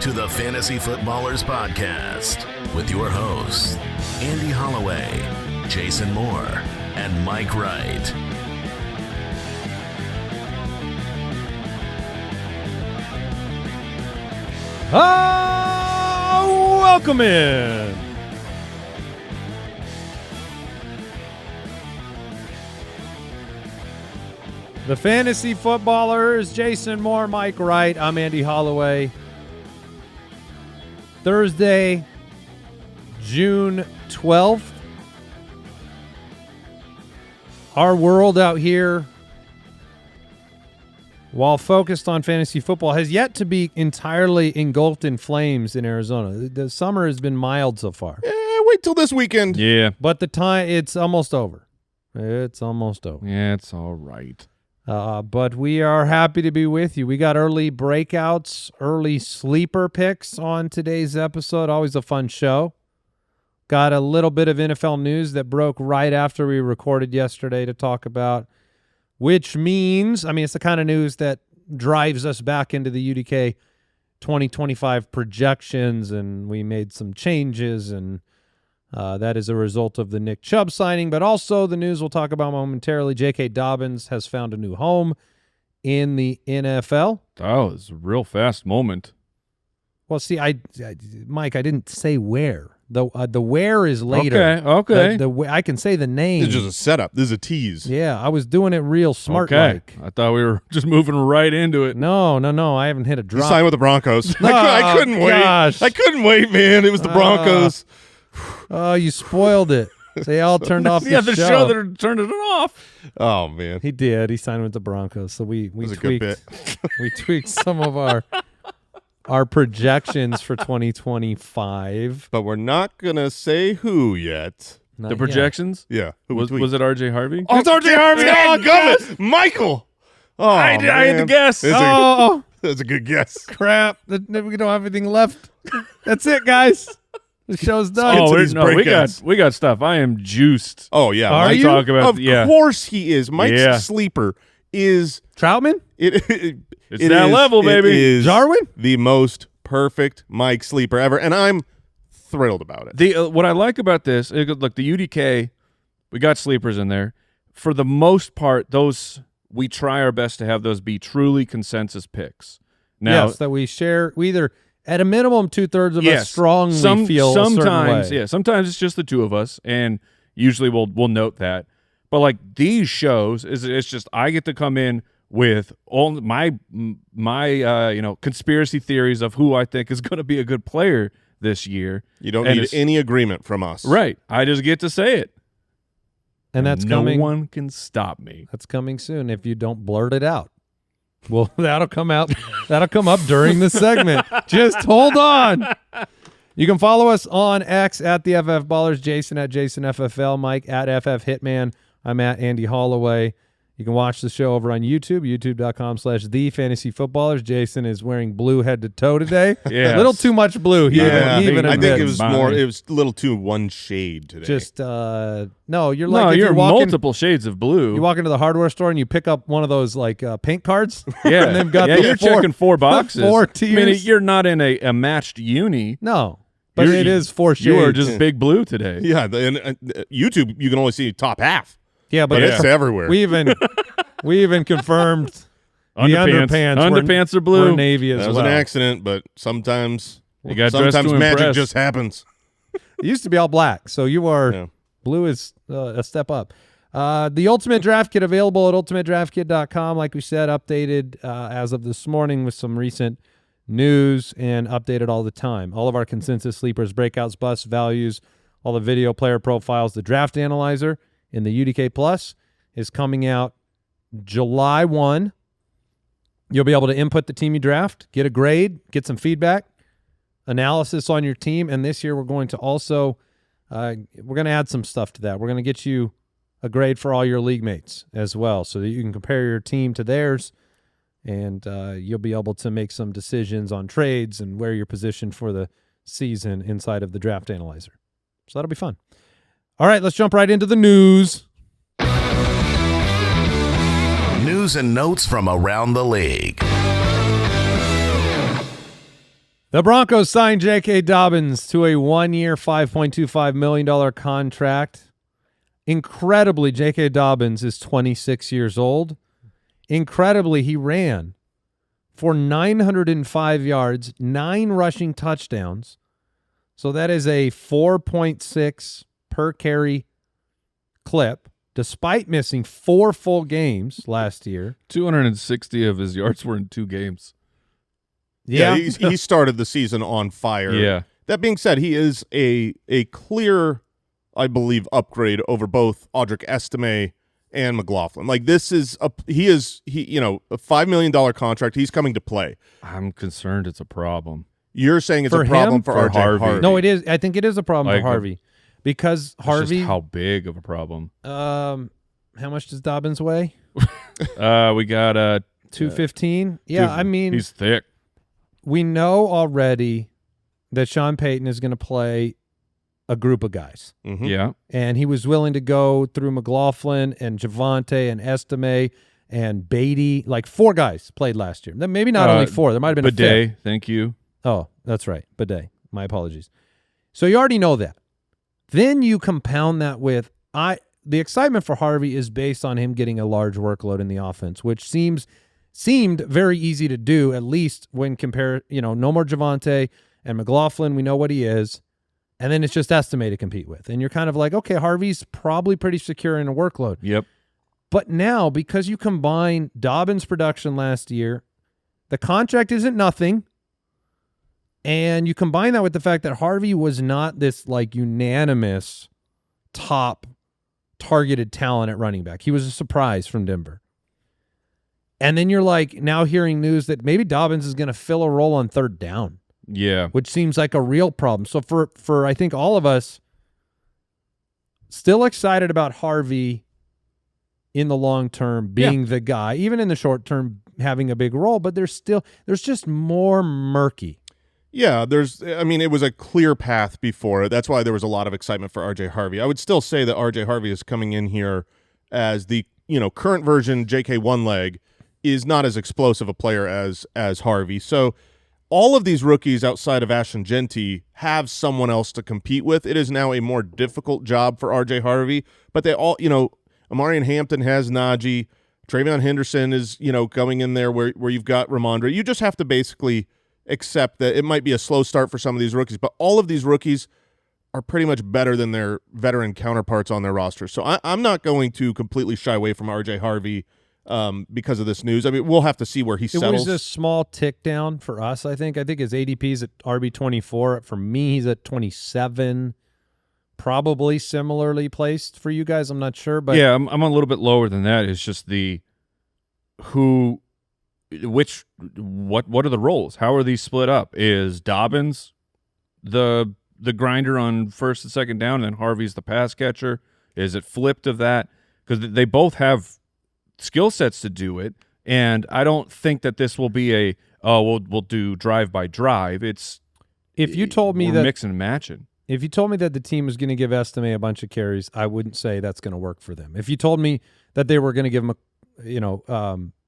to the Fantasy Footballers Podcast with your hosts, Andy Holloway, Jason Moore, and Mike Wright. Welcome in. The Fantasy Footballers, Jason Moore, Mike Wright. I'm Andy Holloway. Thursday, June 12th. Our world out here, while focused on fantasy football, has yet to be entirely engulfed in flames in Arizona. The summer has been mild so far. Wait till this weekend. Yeah. But it's almost over. It's almost over. Yeah, it's all right. But we are happy to be with you. We got early breakouts, early sleeper picks on today's episode. Always a fun show. Got a little bit of NFL news that broke right after we recorded yesterday to talk about, which means, it's the kind of news that drives us back into the UDK 2025 projections, and we made some changes, and that is a result of the Nick Chubb signing, but also the news we'll talk about momentarily. J.K. Dobbins has found a new home in the NFL. Oh, it's a real fast moment. Well, see, Mike, I didn't say where. The where is later. Okay. I can say the name. This is just a setup. This is a tease. Yeah, I was doing it real smart-like. I thought we were just moving right into it. No. I haven't hit a drop. You signed with the Broncos. No, I couldn't wait. Gosh. I couldn't wait, man. It was the Broncos. Oh, you spoiled it. They all turned off the show. Yeah, the show that turned it off. Oh, man. He did. He signed with the Broncos. So we was tweaked. A good bit. We tweaked some of our projections for 2025. But we're not going to say who yet. Not The yet. projections? Yeah. Who Was it R.J. Harvey? Oh, it's R.J. Harvey. Oh, Gummit. Michael. Oh, I had to guess. That's a good guess. Crap. We don't have anything left. That's it, guys. The show's done. Get to Oh, these we got stuff. I am juiced. Oh, yeah. Are Mike, you? Talk about, Of course he is. Mike's sleeper is Troutman? It's that level, baby. It is Jarwin? the most perfect Mike sleeper ever, and I'm thrilled about it. What I like about this, look, the UDK, we got sleepers in there. For the most part, we try our best to have those be truly consensus picks. Now, Yes, that we share. We either, at a minimum, 2/3 of us strongly feel sometimes, a certain way. Yeah, sometimes it's just the two of us, and usually we'll note that. But like these shows, it's just I get to come in with all my conspiracy theories of who I think is going to be a good player this year. You don't need any agreement from us. Right. I just get to say it. And that's no coming. No one can stop me. That's coming soon if you don't blurt it out. Well, that'll come out. That'll come up during the segment. Just hold on. You can follow us on X at the FF Ballers, Jason at JasonFFL, Mike at FF Hitman. I'm at Andy Holloway. You can watch the show over on YouTube, youtube.com/thefantasyfootballers. Jason is wearing blue head to toe today. Yeah, a little too much blue. Yeah, he even I think it admits. was a little too one shade today. Just no, you're No, like if you're you walk multiple shades of blue. You walk into the hardware store and you pick up one of those like paint cards. Yeah, and they've got you're checking 4 boxes. 4 tiers. I mean, you're not in a matched uni. No, but it is 4 shades. You are just big blue today. Yeah, YouTube you can only see top half. Yeah, But it's everywhere. We even confirmed the underpants are blue. were navy as That was well. an accident, but sometimes dressed magic to impress. just happens. It used to be all black, so you are blue is a step up. The Ultimate Draft Kit available at ultimatedraftkit.com. Like we said, updated as of this morning with some recent news and updated all the time. All of our consensus sleepers, breakouts, busts, values, all the video player profiles, the draft analyzer in the UDK Plus is coming out July 1. You'll be able to input the team you draft, get a grade, get some feedback, analysis on your team, and this year we're going to also we're going to add some stuff to that. We're going to get you a grade for all your league mates as well so that you can compare your team to theirs, and you'll be able to make some decisions on trades and where you're positioned for the season inside of the draft analyzer. So that'll be fun. All right, let's jump right into the news. News and notes from around the league. The Broncos signed J.K. Dobbins to a 1-year, $5.25 million contract. Incredibly, J.K. Dobbins is 26 years old. Incredibly, he ran for 905 yards, 9 rushing touchdowns. So that is a 4.6 per carry clip, despite missing 4 full games last year. 260 of his yards were in 2 games. Yeah, he started the season on fire. Yeah. That being said, he is a clear, I believe, upgrade over both Audric Estime and McLaughlin. Like, this is a $5 million contract. He's coming to play. I'm concerned it's a problem. You're saying it's For a problem him? for For RJ Harvey. No, it is. I think it is a problem Like, for Harvey because It's Harvey. just how big of a problem? How much does Dobbins weigh? We got 215. Yeah, I mean, he's thick. we know already that Sean Payton is going to play a group of guys. Mhm. Yeah. And he was willing to go through McLaughlin and Javonte and Estime and Beatty. Like 4 guys played last year. Maybe not only 4. There might have been a Bidet, fifth. thank you. Oh, that's right. Bidet. My apologies. So you already know that. Then you compound that with the excitement for Harvey is based on him getting a large workload in the offense, which seemed very easy to do, at least when compared, no more Javonte and McLaughlin. We know what he is. And then it's just Estime to compete with. And you're kind of like, okay, Harvey's probably pretty secure in a workload. Yep. But now, because you combine Dobbins' production last year, the contract isn't nothing. And you combine that with the fact that Harvey was not this like unanimous top targeted talent at running back. He was a surprise from Denver. And then you're like now hearing news that maybe Dobbins is going to fill a role on third down. Yeah. Which seems like a real problem. So for I think all of us, still excited about Harvey in the long term being the guy, even in the short term having a big role, but there's just more murky. Yeah, it was a clear path before. That's why there was a lot of excitement for RJ Harvey. I would still say that RJ Harvey is coming in here as the, current version JK one leg is not as explosive a player as Harvey. So all of these rookies outside of Ashton Genty have someone else to compete with. It is now a more difficult job for RJ Harvey, but they all, Amarian Hampton has Najee, Travion Henderson is, going in there where you've got Ramondre. You just have to basically accept that it might be a slow start for some of these rookies, but all of these rookies are pretty much better than their veteran counterparts on their roster. So I'm not going to completely shy away from RJ Harvey because of this news. I mean, we'll have to see where he settles. It was a small tick down for us, I think. I think his ADP is at RB24. For me, he's at 27. Probably similarly placed for you guys. I'm not sure, but yeah, I'm a little bit lower than that. It's just what are the roles? How are these split up? Is Dobbins the grinder on first and second down, and then Harvey's the pass catcher? Is it flipped of that? Because they both have skill sets to do it, and I don't think that this will be we'll do drive by drive. It's if you told me we're that mixing and matching. If you told me that the team was going to give Estime a bunch of carries, I wouldn't say that's going to work for them. If you told me that they were going to give him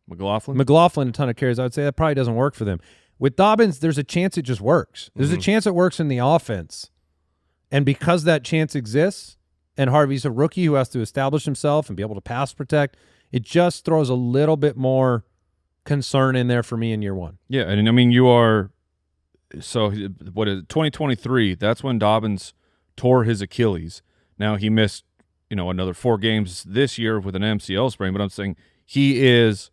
McLaughlin a ton of carries, I would say that probably doesn't work for them. With Dobbins, there's a chance it just works. There's a chance it works in the offense. And because that chance exists, and Harvey's a rookie who has to establish himself and be able to pass protect, it just throws a little bit more concern in there for me in year one. Yeah, and I mean, you are – so what is it, 2023, that's when Dobbins tore his Achilles. Now he missed, another 4 games this year with an MCL sprain, but I'm saying he is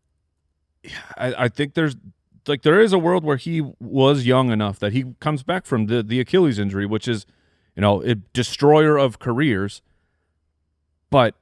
– I think there is a world where he was young enough that he comes back from the Achilles injury, which is, a destroyer of careers. But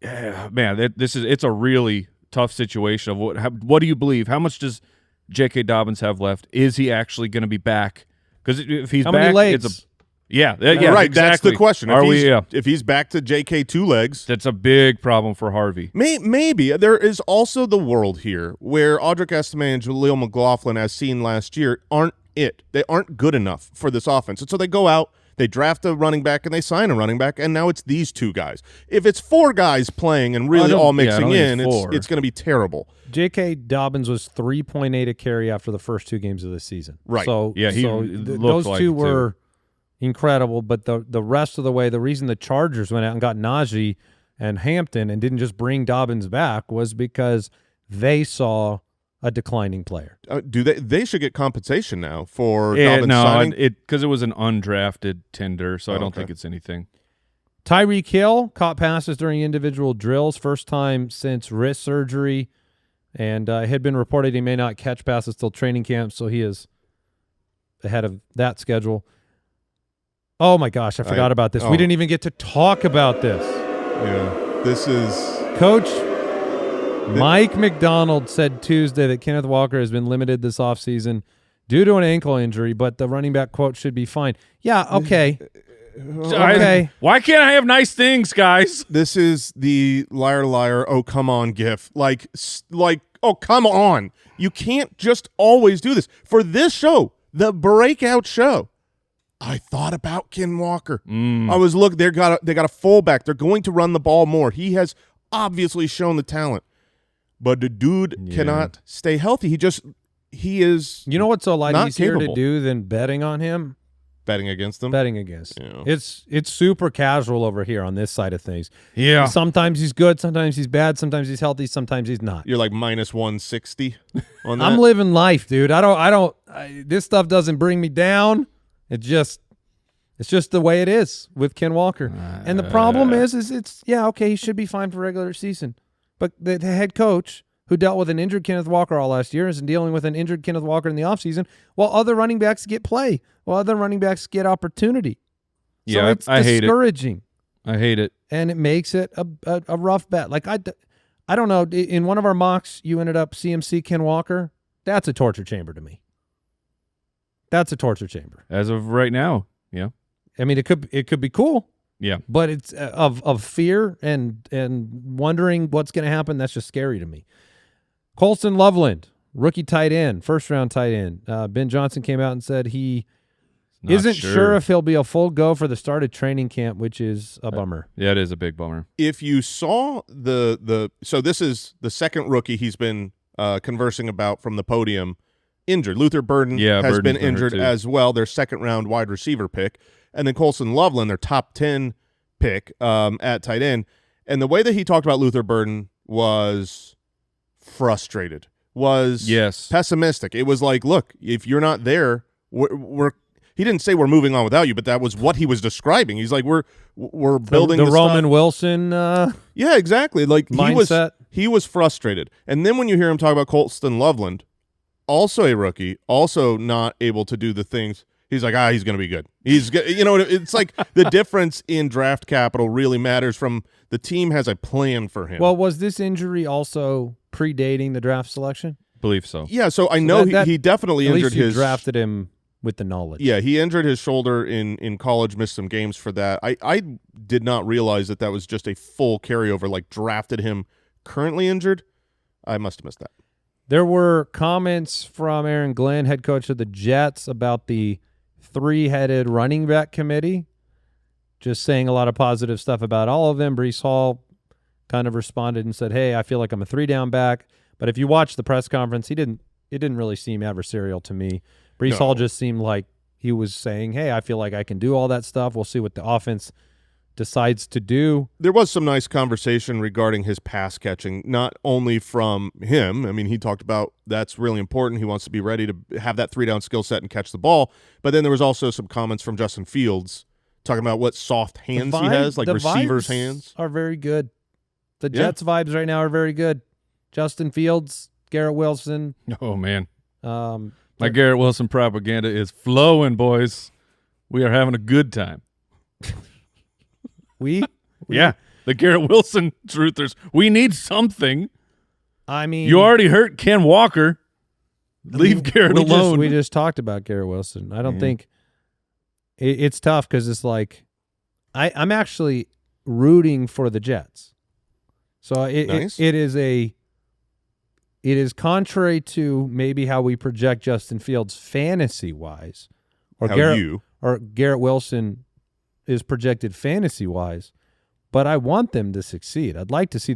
man, it's a really tough situation of what do you believe? How much does J.K. Dobbins have left? Is he actually going to be back? Because if he's How back, many legs? it's yeah, right. exactly. That's the question. Are if he's back to JK 2 legs, that's a big problem for Harvey. Maybe there is also the world here where Audric Estime and Jaleel McLaughlin, as seen last year, aren't it. They aren't good enough for this offense, and so they go out. They draft a running back and they sign a running back, and now it's these two guys. If it's 4 guys playing and really all mixing in, it's going to be terrible. J.K. Dobbins was 3.8 a carry after the first 2 games of the season. Right. So, those like 2 were incredible, but the rest of the way, the reason the Chargers went out and got Najee and Hampton and didn't just bring Dobbins back was because they saw a declining player. They should get compensation now for Dobbins signing? Because it was an undrafted tender, so I don't think it's anything. Tyreek Hill caught passes during individual drills, first time since wrist surgery, and it had been reported he may not catch passes till training camp, so he is ahead of that schedule. Oh, my gosh, I forgot about this. We didn't even get to talk about this. Yeah, this is... Coach Mike McDonald said Tuesday that Kenneth Walker has been limited this offseason due to an ankle injury, but the running back quote should be fine. Yeah, okay. Okay. Why can't I have nice things, guys? This is the liar, liar, oh, come on gif. Like, oh, come on. You can't just always do this. For this show, the Breakout show, I thought about Ken Walker. I was looking. They got a fullback. They're going to run the ball more. He has shown the talent, but the dude cannot stay healthy. He is. You know what's a lot easier capable to do than betting on him? Betting against them. Betting against. Yeah. It's super casual over here on this side of things. Yeah. Sometimes he's good. Sometimes he's bad. Sometimes he's healthy. Sometimes he's not. You're like minus 160 on that. I'm living life, dude. This stuff doesn't bring me down. It's just the way it is with Ken Walker. And the problem is he should be fine for regular season. But the head coach who dealt with an injured Kenneth Walker all last year is dealing with an injured Kenneth Walker in the offseason while other running backs get play, while other running backs get opportunity. So yeah, it's I discouraging. I hate it. And it makes it a rough bet. Like, I don't know. In one of our mocks, you ended up CMC Ken Walker. That's a torture chamber to me. That's a torture chamber. As of right now, yeah. I mean, it could be cool. Yeah. But it's of fear and wondering what's going to happen. That's just scary to me. Colston Loveland, rookie tight end, first-round tight end. Ben Johnson came out and said he isn't sure if he'll be a full go for the start of training camp, which is a bummer. Yeah, it is a big bummer. If you saw so this is the second rookie he's been conversing about from the podium injured. Luther Burden has been injured as well, their second-round wide receiver pick. And then Colston Loveland, their top 10 pick at tight end. And the way that he talked about Luther Burden was frustrated, was pessimistic. It was like, look, if you're not there, he didn't say we're moving on without you, but that was what he was describing. He's like, we're building the Roman Wilson yeah, exactly. Like mindset. He was frustrated. And then when you hear him talk about Colston Loveland, also a rookie, also not able to do the things, he's like, he's going to be good. It's like the difference in draft capital really matters from the team has a plan for him. Well, was this injury also predating the draft selection? Believe so. Yeah, so I know he definitely injured his. Drafted him with the knowledge. Yeah, he injured his shoulder in college, missed some games for that. I did not realize that was just a full carryover, like drafted him currently injured. I must have missed that. There were comments from Aaron Glenn, head coach of the Jets, about the three-headed running back committee, just saying a lot of positive stuff about all of them. Breece Hall kind of responded and said, hey, I feel like I'm a three-down back. But if you watch the press conference, it didn't really seem adversarial to me. Breece Hall just seemed like he was saying, hey, I feel like I can do all that stuff. We'll see what the offense decides to do. There was some nice conversation regarding his pass catching, not only from him. I mean, he talked about that's really important. He wants to be ready to have that three-down skill set and catch the ball. But then there was also some comments from Justin Fields talking about what soft hands he has, like receivers' hands. Are very good. The Jets' vibes right now are very good. Justin Fields, Garrett Wilson. Oh, man. My Garrett Wilson propaganda is flowing, boys. We are having a good time. Yeah, the Garrett Wilson truthers. We need something. I mean, you already hurt Ken Walker. Leave Garrett alone. We just talked about Garrett Wilson. I don't think it's tough because it's like I'm actually rooting for the Jets. So it is contrary to maybe how we project Justin Fields fantasy wise or Garrett Wilson is projected fantasy-wise, but I want them to succeed. I'd like to see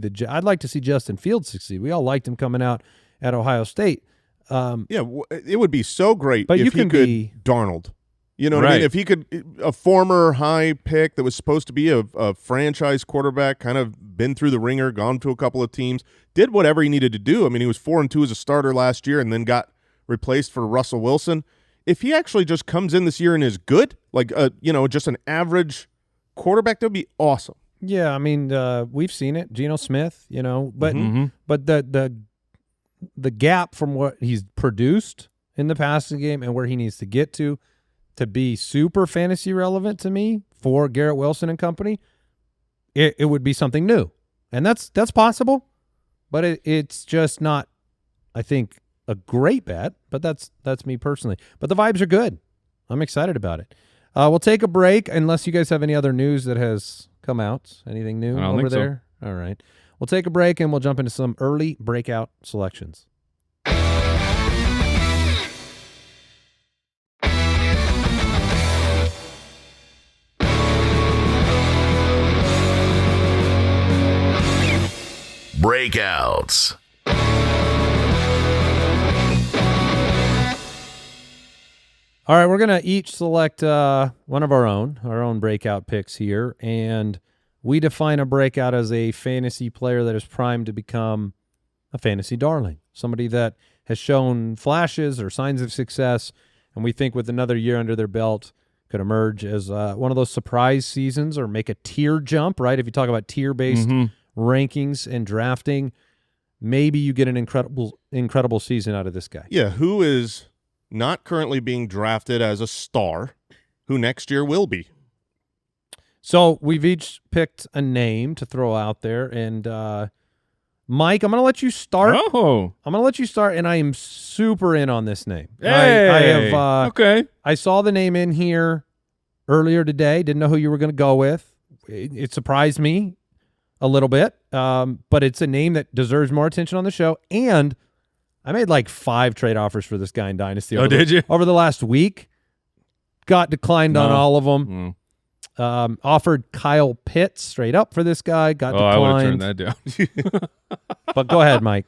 Justin Fields succeed. We all liked him coming out at Ohio State. It would be so great but if you he can could be Darnold. You know what I mean? If he could, a former high pick that was supposed to be a franchise quarterback, kind of been through the ringer, gone to a couple of teams, did whatever he needed to do. I mean, he was 4-2 as a starter last year and then got replaced for Russell Wilson. If he actually just comes in this year and is good, like just an average quarterback, that would be awesome. Yeah, I mean, we've seen it, Geno Smith, but but the gap from what he's produced in the passing game and where he needs to get to be super fantasy relevant to me for Garrett Wilson and company, it would be something new. And that's possible, but it's just not, I think, a great bet, but that's me personally. But the vibes are good. I'm excited about it. We'll take a break unless you guys have any other news that has come out. Anything new over there? So. All right. We'll take a break and we'll jump into some early breakout selections. Breakouts. All right, we're going to each select one of our own breakout picks here, and we define a breakout as a fantasy player that is primed to become a fantasy darling, somebody that has shown flashes or signs of success, and we think with another year under their belt could emerge as one of those surprise seasons or make a tier jump, right? If you talk about tier-based rankings and drafting, maybe you get an incredible season out of this guy. Yeah, who is not currently being drafted as a star, who next year will be. So we've each picked a name to throw out there, and Mike, I'm going to let you start. Oh. I'm going to let you start, and I am super in on this name. Hey. I have. Okay. I saw the name in here earlier today. Didn't know who you were going to go with. It surprised me a little bit, but it's a name that deserves more attention on the show. And I made like 5 trade offers for this guy in Dynasty. Did you? Over the last week. Got declined on all of them. Offered Kyle Pitts straight up for this guy. Got declined. I would have turned that down. But go ahead, Mike.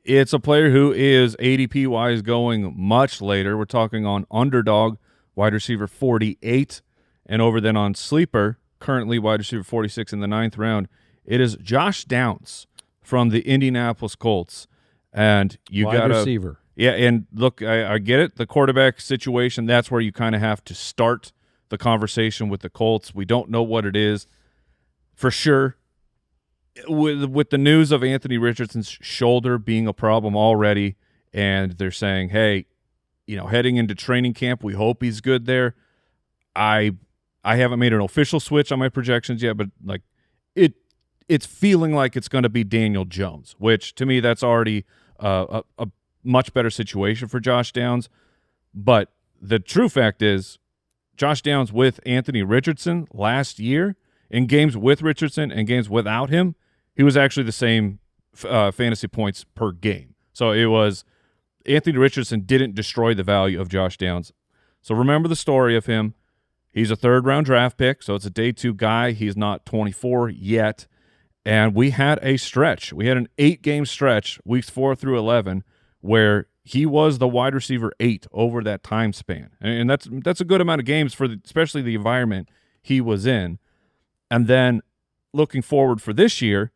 It's a player who is ADP-wise going much later. We're talking on Underdog, wide receiver 48, and over then on Sleeper, currently wide receiver 46 in the 9th round. It is Josh Downs from the Indianapolis Colts. And you got wide receiver. Yeah, and look, I get it. The quarterback situation, that's where you kind of have to start the conversation with the Colts. We don't know what it is for sure. With the news of Anthony Richardson's shoulder being a problem already, and they're saying, hey, heading into training camp, we hope he's good there. I haven't made an official switch on my projections yet, but like it's feeling like it's going to be Daniel Jones, which to me that's already a much better situation for Josh Downs. But the true fact is Josh Downs with Anthony Richardson last year, in games with Richardson and games without him, he was actually the same fantasy points per game. So it was Anthony Richardson didn't destroy the value of Josh Downs. So remember the story of him. He's a 3rd-round draft pick, so it's a day 2 guy. He's not 24 yet. And we had a stretch. We had an 8-game stretch, weeks 4 through 11, where he was the wide receiver 8 over that time span. And that's a good amount of games for especially the environment he was in. And then looking forward for this year,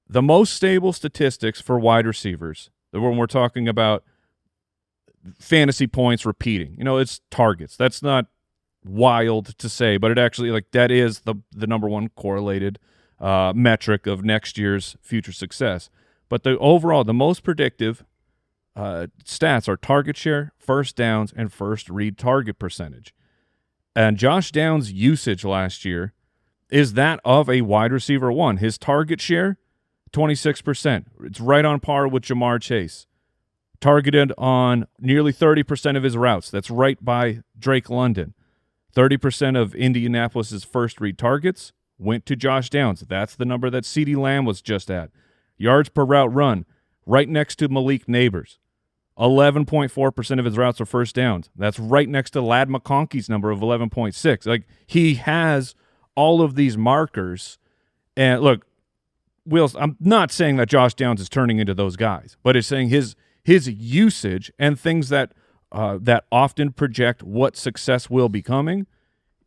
the most stable statistics for wide receivers, when we're talking about fantasy points repeating, it's targets. That's not wild to say, but it actually, that is the number one correlated metric of next year's future success. But the most predictive stats are target share, first downs, and first read target percentage. And Josh Downs' usage last year is that of a wide receiver 1. His target share, 26%. It's right on par with Jamar Chase. Targeted on nearly 30% of his routes. That's right by Drake London. 30% of Indianapolis's first read targets went to Josh Downs. That's the number that CeeDee Lamb was just at. Yards per route run, right next to Malik Neighbors. 11.4% of his routes are first downs. That's right next to Ladd McConkey's number of 11.6. Like, he has all of these markers. And look, Wills, I'm not saying that Josh Downs is turning into those guys, but it's saying his usage and things that that often project what success will be coming.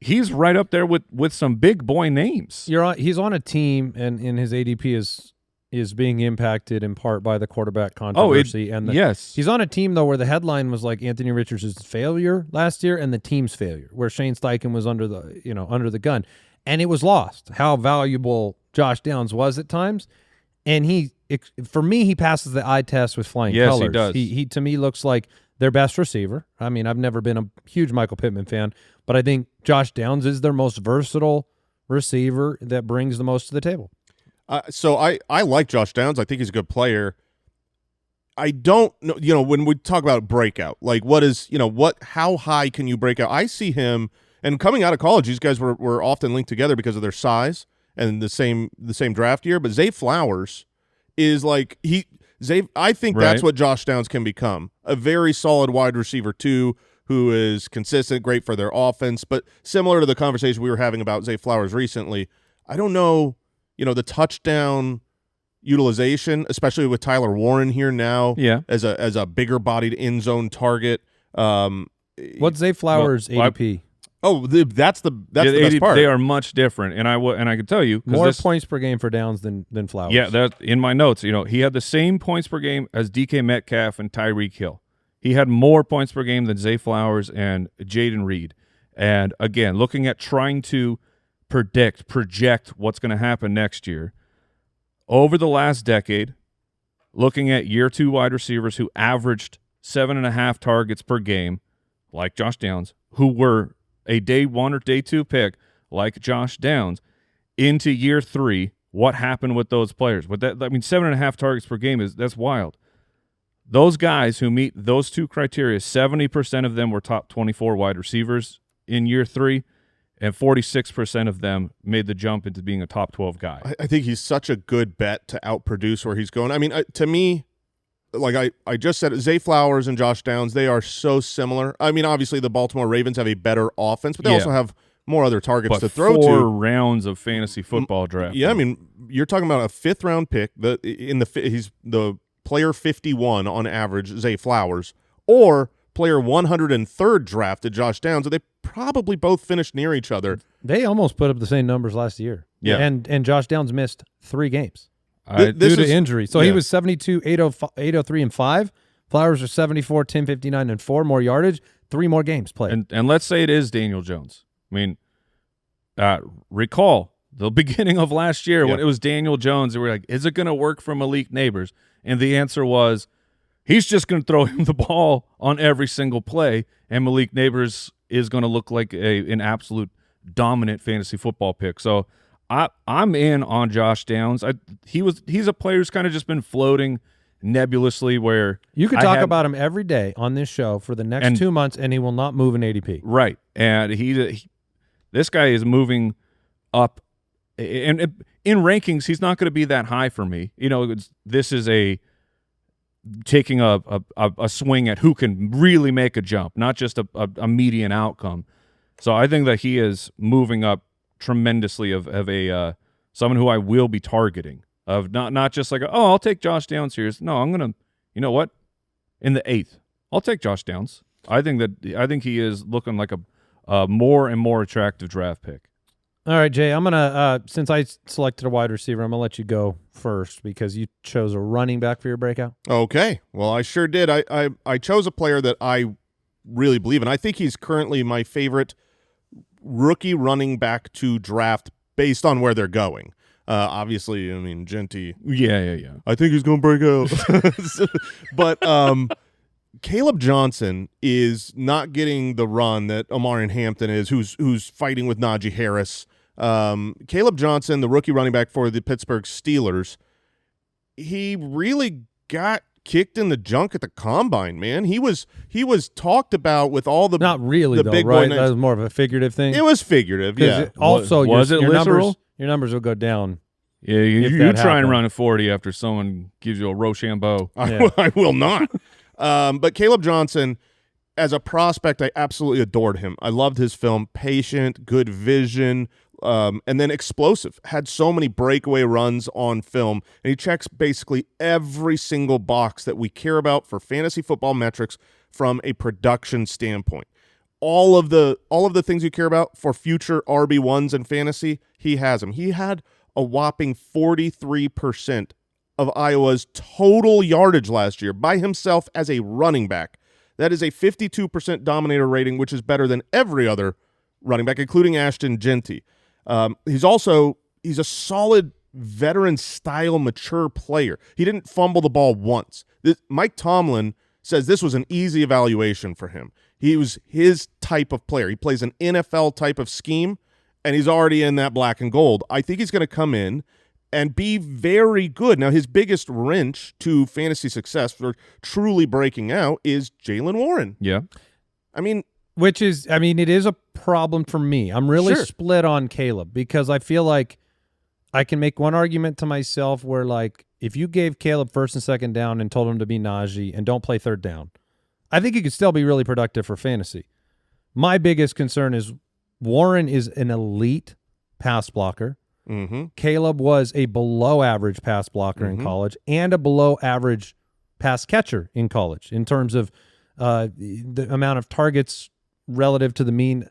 He's right up there with some big boy names. He's on a team, and his ADP is being impacted in part by the quarterback controversy. Yes. He's on a team, though, where the headline was like Anthony Richards' failure last year and the team's failure, where Shane Steichen was under the gun. And it was lost how valuable Josh Downs was at times. And for me, he passes the eye test with flying colors. Yes, he does. He to me looks like their best receiver. I mean, I've never been a huge Michael Pittman fan, but I think Josh Downs is their most versatile receiver that brings the most to the table. So I like Josh Downs. I think he's a good player. I don't know, when we talk about breakout, like how high can you break out? I see him, and coming out of college, these guys were often linked together because of their size and the same draft year. But Zay Flowers is like I think that's what Josh Downs can become, a very solid wide receiver too, who is consistent, great for their offense. But similar to the conversation we were having about Zay Flowers recently, I don't know. The touchdown utilization, especially with Tyler Warren here now, as a bigger bodied end zone target. What's Zay Flowers' ADP? That's the best part. They are much different, and I can tell you more points per game for Downs than Flowers. Yeah, that in my notes. He had the same points per game as DK Metcalf and Tyreek Hill. He had more points per game than Zay Flowers and Jaden Reed. And again, looking at trying to project what's going to happen next year. Over the last decade, looking at year 2 wide receivers who averaged 7.5 targets per game, like Josh Downs, who were a day 1 or day 2 pick, like Josh Downs, into year 3, what happened with those players? 7.5 targets per game that's wild. Those guys who meet those 2 criteria, 70% of them were top 24 wide receivers in year 3. And 46% of them made the jump into being a top 12 guy. I think he's such a good bet to outproduce where he's going. I mean, to me, like I just said, Zay Flowers and Josh Downs, they are so similar. I mean, obviously the Baltimore Ravens have a better offense, but they also have more other targets to throw to. 4 rounds of fantasy football draft. Yeah, I mean, you're talking about a 5th round pick. He's the player 51 on average, Zay Flowers, or player 103rd drafted, Josh Downs. They probably both finished near each other. They almost put up the same numbers last year. Yeah. And Josh Downs missed 3 games due to injury. So he was 72, 803, and 5. Flowers are 74, 1059, and 4 more yardage, 3 more games played. And let's say it is Daniel Jones. I mean, recall the beginning of last year when it was Daniel Jones, and we were like, is it going to work for Malik Neighbors? And the answer was, he's just going to throw him the ball on every single play, and Malik Neighbors is going to look like an absolute dominant fantasy football pick. So I'm in on Josh Downs. He's a player who's kind of just been floating nebulously where you could talk about him every day on this show for the next 2 months, and he will not move in ADP. Right, and this guy is moving up, and in rankings, he's not going to be that high for me. This is taking a swing at who can really make a jump, not just a median outcome. So I think that he is moving up tremendously of a someone who I will be targeting, of not just like, I'll take Josh Downs here. No, I'm going to, in the 8th, I'll take Josh Downs. I think he is looking like a more and more attractive draft pick. All right, Jay, I'm going to, since I selected a wide receiver, I'm going to let you go first because you chose a running back for your breakout. Okay. Well, I sure did. I chose a player that I really believe in. I think he's currently my favorite rookie running back to draft based on where they're going. Obviously, I mean, Genty. Yeah. I think he's going to break out. But Kaleb Johnson is not getting the run that Omarion Hampton is, who's fighting with Najee Harris. Kaleb Johnson, the rookie running back for the Pittsburgh Steelers, he really got kicked in the junk at the combine, man. He was talked about with all the not really the though, big right? boy that was more of a figurative thing. It was figurative, yeah. Also, was it literal? Your numbers will go down. Yeah, you try and run a 40 after someone gives you a Rochambeau. I will not. But Kaleb Johnson, as a prospect, I absolutely adored him. I loved his film. Patient, good vision, and then explosive. Had so many breakaway runs on film, and he checks basically every single box that we care about for fantasy football metrics from a production standpoint. All of the things you care about for future RB1s in fantasy, he has them. He had a whopping 43% of Iowa's total yardage last year by himself as a running back. That is a 52% dominator rating, which is better than every other running back, including Ashton Genty. He's a solid veteran-style mature player. He didn't fumble the ball once. Mike Tomlin says this was an easy evaluation for him. He was his type of player. He plays an NFL type of scheme, and he's already in that black and gold. I think he's going to come in and be very good. Now, his biggest wrench to fantasy success for truly breaking out is Jaylen Warren. Yeah. It is a problem for me. I'm really split on Kaleb because I feel like I can make one argument to myself where, like, if you gave Kaleb first and second down and told him to be Najee and don't play third down, I think he could still be really productive for fantasy. My biggest concern is Warren is an elite pass blocker. Mm-hmm. Kaleb was a below-average pass blocker in college and a below-average pass catcher in college in terms of the amount of targets relative to the mean.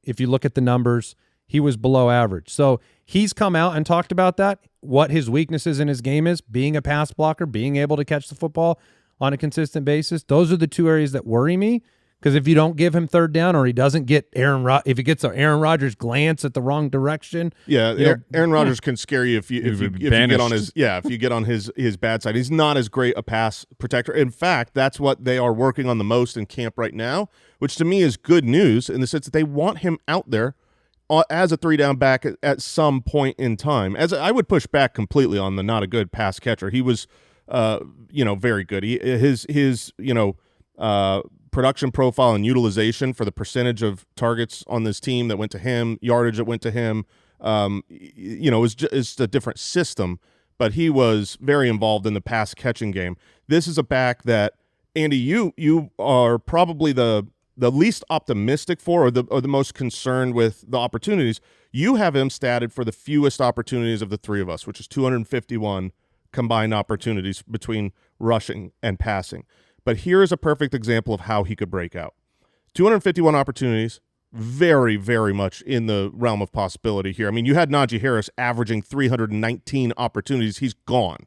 If you look at the numbers, he was below average. So he's come out and talked about that, what his weaknesses in his game is, being a pass blocker, being able to catch the football on a consistent basis. Those are the two areas that worry me. Because if you don't give him third down, or he doesn't get if he gets an Aaron Rodgers glance at the wrong direction, Aaron Rodgers can scare you if you get on his bad side. He's not as great a pass protector. In fact, that's what they are working on the most in camp right now, which to me is good news in the sense that they want him out there as a 3-down back at some point in time. As I would push back completely on the not a good pass catcher. He was, very good. His production profile and utilization for the percentage of targets on this team that went to him, yardage that went to him, it was just a different system, but he was very involved in the pass catching game. This is a back that, Andy, you are probably the least optimistic for, or the most concerned with the opportunities. You have him statted for the fewest opportunities of the three of us, which is 251 combined opportunities between rushing and passing. But here is a perfect example of how he could break out. 251 opportunities, very, very much in the realm of possibility here. I mean, you had Najee Harris averaging 319 opportunities. He's gone.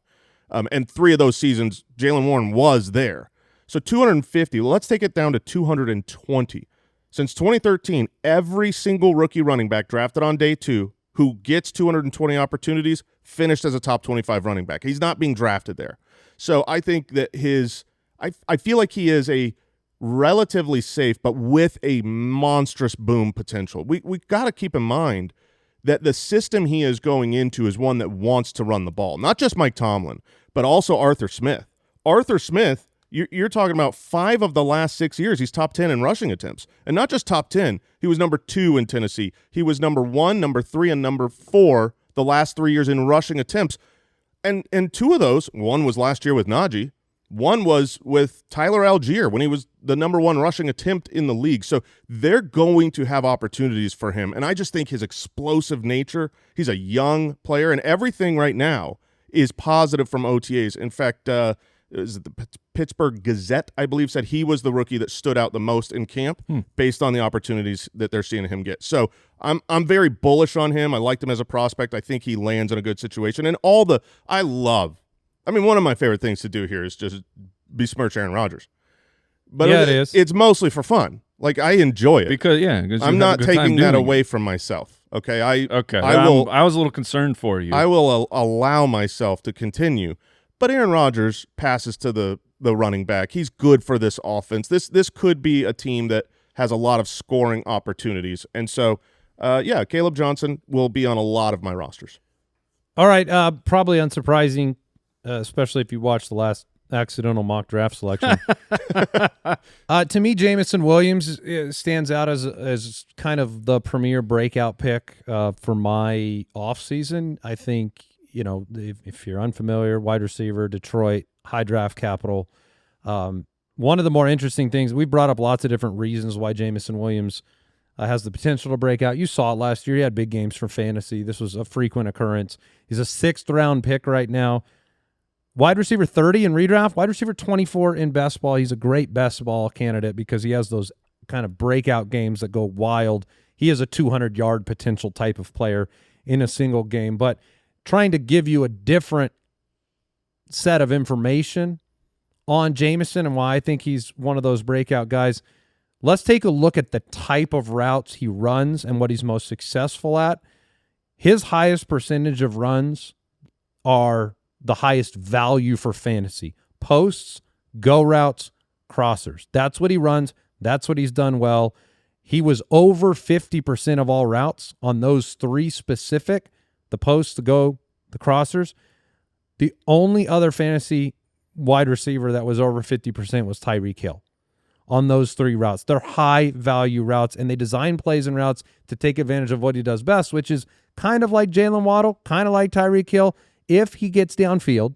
And 3 of those seasons, Jaylen Warren was there. So 250, let's take it down to 220. Since 2013, every single rookie running back drafted on day 2 who gets 220 opportunities finished as a top 25 running back. He's not being drafted there. So I think that I feel like he is a relatively safe, but with a monstrous boom potential. We got to keep in mind that the system he is going into is one that wants to run the ball. Not just Mike Tomlin, but also Arthur Smith. Arthur Smith, you're talking about 5 of the last 6 years, he's top 10 in rushing attempts. And not just top 10, he was number 2 in Tennessee. He was number 1, number 3, and number 4 the last 3 years in rushing attempts. And 2 of those, one was last year with Najee, one was with Tyler Algier when he was the number 1 rushing attempt in the league. So they're going to have opportunities for him. And I just think his explosive nature, he's a young player, and everything right now is positive from OTAs. In fact, the Pittsburgh Gazette, I believe, said he was the rookie that stood out the most in camp based on the opportunities that they're seeing him get. So I'm very bullish on him. I liked him as a prospect. I think he lands in a good situation. And one of my favorite things to do here is just besmirch Aaron Rodgers. But yeah, it is. It's mostly for fun. Like, I enjoy it. Because I'm not taking that away from myself. Okay? I was a little concerned for you. I will allow myself to continue. But Aaron Rodgers passes to the running back. He's good for this offense. This could be a team that has a lot of scoring opportunities. And so, Kaleb Johnson will be on a lot of my rosters. All right, probably unsurprising, especially if you watch the last accidental mock draft selection. To me, Jameson Willliams stands out as kind of the premier breakout pick for my offseason. I think, if you're unfamiliar, wide receiver, Detroit, high draft capital. one of the more interesting things, we brought up lots of different reasons why Jameson Willliams has the potential to break out. You saw it last year. He had big games for fantasy. This was a frequent occurrence. He's a 6th-round pick right now. Wide receiver 30 in redraft, wide receiver 24 in best ball. He's a great best ball candidate because he has those kind of breakout games that go wild. He is a 200-yard potential type of player in a single game. But trying to give you a different set of information on Jameson and why I think he's one of those breakout guys, let's take a look at the type of routes he runs and what he's most successful at. His highest percentage of runs are the highest value for fantasy. Posts, go routes, crossers. That's what he runs. That's what he's done well. He was over 50% of all routes on those 3 specific, the posts, the go, the crossers. The only other fantasy wide receiver that was over 50% was Tyreek Hill on those 3 routes. They're high-value routes, and they design plays and routes to take advantage of what he does best, which is kind of like Jalen Waddle, kind of like Tyreek Hill. If he gets downfield,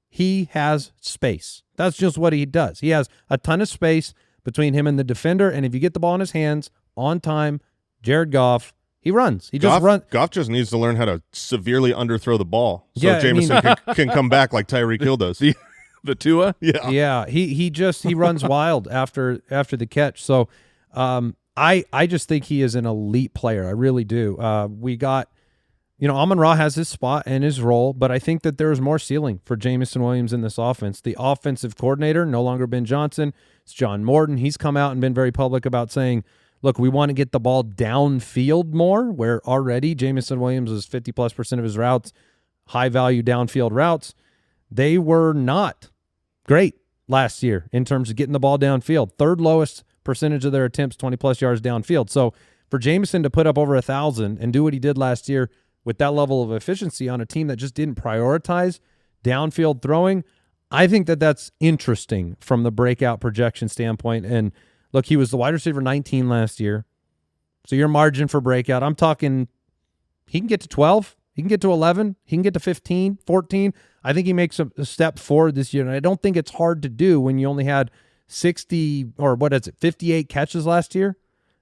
he has space. That's just what he does. He has a ton of space between him and the defender, and if you get the ball in his hands on time, Jared Goff, he runs. He just runs. Goff just needs to learn how to severely underthrow the ball so Jameson can come back like Tyreek Hill does. The Tua? Yeah. He runs wild after the catch. So I just think he is an elite player. I really do. We got, Amon-Ra has his spot and his role, but I think that there's more ceiling for Jameson Willliams in this offense. The offensive coordinator, no longer Ben Johnson, it's John Morton. He's come out and been very public about saying, look, we want to get the ball downfield more, where already Jameson Willliams is 50+% of his routes, high-value downfield routes. They were not great last year in terms of getting the ball downfield. 3rd lowest percentage of their attempts, 20+ yards downfield. So for Jameson to put up over 1,000 and do what he did last year with that level of efficiency on a team that just didn't prioritize downfield throwing, I think that that's interesting from the breakout projection standpoint. And look, he was the wide receiver 19 last year. So your margin for breakout, I'm talking he can get to 12. He can get to 11. He can get to 15, 14. I think he makes a step forward this year, and I don't think it's hard to do when you only had 58 catches last year.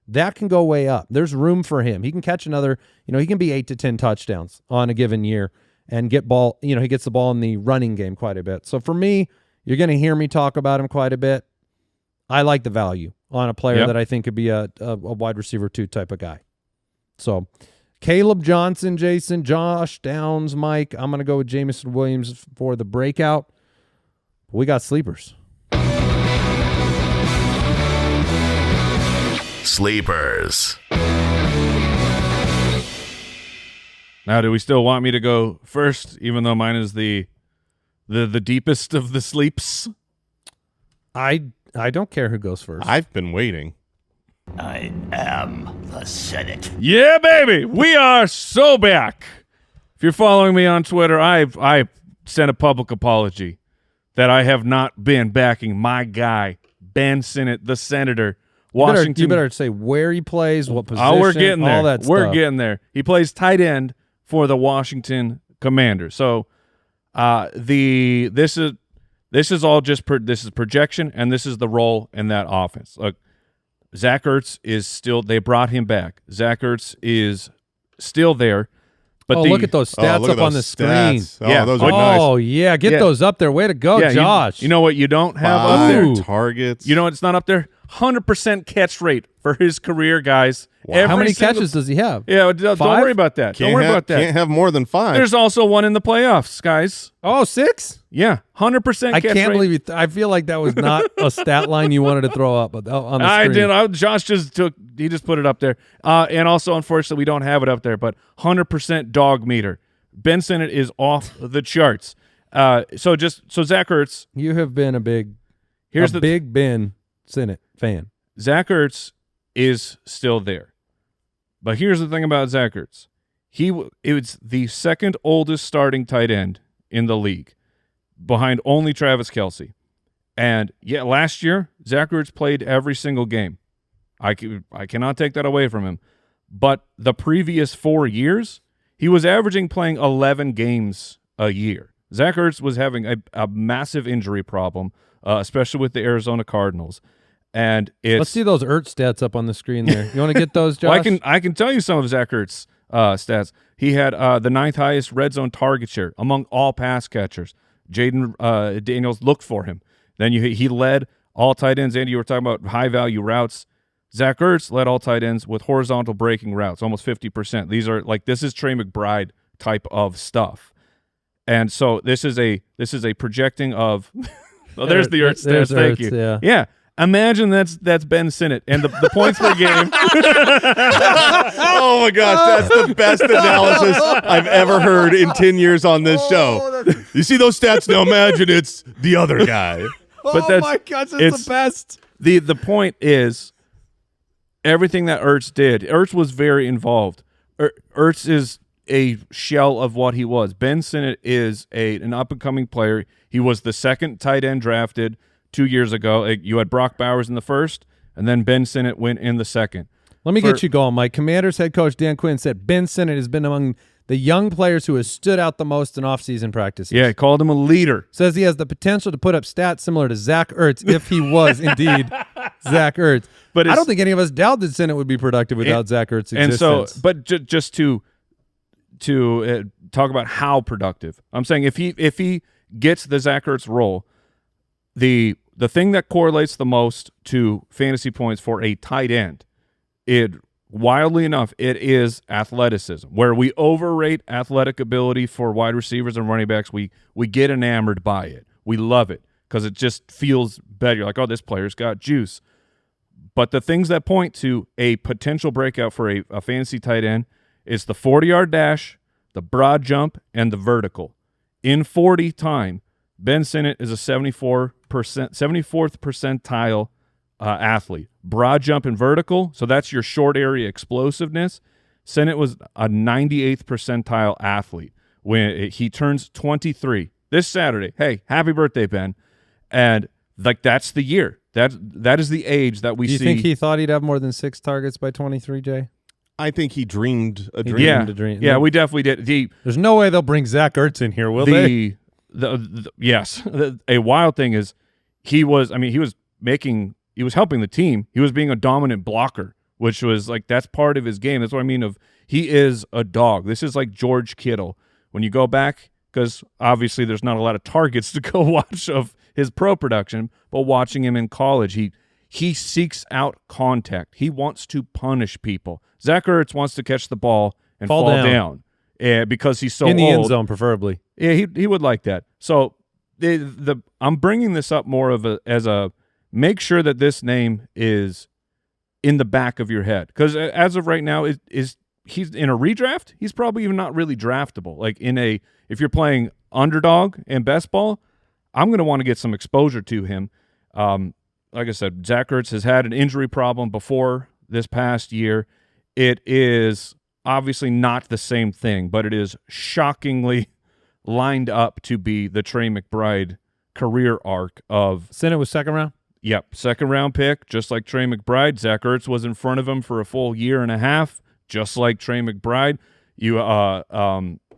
That can go way up. There's room for him. He can catch another, he can be 8 to 10 touchdowns on a given year and get ball, he gets the ball in the running game quite a bit. So for me, you're going to hear me talk about him quite a bit. I like the value on a player that I think could be a wide receiver 2 type of guy. So Kaleb Johnson, Jason, Josh Downs, Mike. I'm going to go with Jameson Willliams for the breakout. We got sleepers. Sleepers. Now, do we still want me to go first, even though mine is the deepest of the sleeps? I don't care who goes first. I've been waiting. I am the Sinnott. Yeah, baby. We are so back. If you're following me on Twitter, I sent a public apology that I have not been backing my guy, Ben Sinnott, the Senator. Washington. You better say where he plays, what position. Oh, we're getting there. All that stuff. We're getting there. He plays tight end for the Washington Commanders. So this is all just this is projection, and this is the role in that offense. Look, Zach Ertz is still. They brought him back. Zach Ertz is still there. But look at those stats up on the screen. Yeah, those are nice. Oh, yeah. Get those up there. Way to go, Josh. You know what you don't have up there? Targets. You know what's not up there? 100% catch rate for his career, guys. Wow. How many catches does he have? Yeah, don't worry about that. Don't worry about that. Can't have more than 5. There's also one in the playoffs, guys. Oh, 6? Yeah, 100% I catch can't rate. believe you. I feel like that was not a stat line you wanted to throw up on the screen. I did. Josh just put it up there. And also, unfortunately, we don't have it up there, but 100% dog meter. Ben Sinnott is off the charts. So Zach Ertz. You have been a big Ben Sinnott fan. Zach Ertz is still there. But here's the thing about Zach Ertz. It was the second oldest starting tight end in the league, behind only Travis Kelce. And last year, Zach Ertz played every single game. I cannot take that away from him. But the previous 4 years, he was averaging playing 11 games a year. Zach Ertz was having a massive injury problem, especially with the Arizona Cardinals. And let's see those Ertz stats up on the screen there. You want to get those, Josh? Well, I can tell you some of Zach Ertz stats. He had the 9th highest red zone target share among all pass catchers. Jaden Daniels looked for him. Then he led all tight ends. Andy, you were talking about high-value routes. Zach Ertz led all tight ends with horizontal breaking routes, almost 50%. These are this is Trey McBride type of stuff. And so this is a projecting of there's the Ertz stats. Thank you. Yeah. Imagine that's Ben Sinnott and the points per game. Oh my gosh, that's the best analysis I've ever heard in 10 years on this show. You see those stats? Now imagine it's the other guy. But my gosh, it's the best. The point is everything that Ertz did. Ertz was very involved. Ertz is a shell of what he was. Ben Sinnott is an up-and-coming player. He was the 2nd tight end drafted 2 years ago. You had Brock Bowers in the 1st, and then Ben Sinnott went in the 2nd. Let me get you going, Mike. Commanders head coach Dan Quinn said Ben Sinnott has been among the young players who has stood out the most in off-season practices. Yeah, he called him a leader. Says he has the potential to put up stats similar to Zach Ertz if he was indeed Zach Ertz. But I don't think any of us doubt that Sinnott would be productive without Zach Ertz's existence. And so, but just to talk about how productive, I'm saying if he gets the Zach Ertz role, the thing that correlates the most to fantasy points for a tight end, wildly enough, it is athleticism. Where we overrate athletic ability for wide receivers and running backs, we get enamored by it. We love it because it just feels better. You're like, oh, this player's got juice. But the things that point to a potential breakout for a fantasy tight end is the 40-yard dash, the broad jump, and the vertical. In 40 time, Ben Sinnott is a 74th percentile athlete. Broad jump and vertical, so that's your short area explosiveness. Sinnott was a 98th percentile athlete when he turns 23 this Saturday. Hey, happy birthday, Ben. And that's the year. That is the age that we see. Do you think he thought he'd have more than 6 targets by 23, Jay? I think he dreamed a dream. Yeah, we definitely did. There's no way they'll bring Zach Ertz in here, will they? Yes. A wild thing is he was helping the team. He was being a dominant blocker, which was that's part of his game. That's what I mean he is a dog. This is like George Kittle. When you go back, because obviously there's not a lot of targets to go watch of his pro production, but watching him in college, he seeks out contact. He wants to punish people. Zach Ertz wants to catch the ball and fall down because he's so old. In the end zone, preferably. Yeah, he would like that. So I'm bringing this up more as a make sure that this name is in the back of your head, because as of right now, he's in a redraft. He's probably even not really draftable. If you're playing underdog and best ball, I'm going to want to get some exposure to him. Like I said, Zach Ertz has had an injury problem before this past year. It is obviously not the same thing, but it is shockingly lined up to be the Trey McBride career arc of. Sinnott was 2nd round? Yep, 2nd round pick, just like Trey McBride. Zach Ertz was in front of him for a full year and a half, just like Trey McBride. I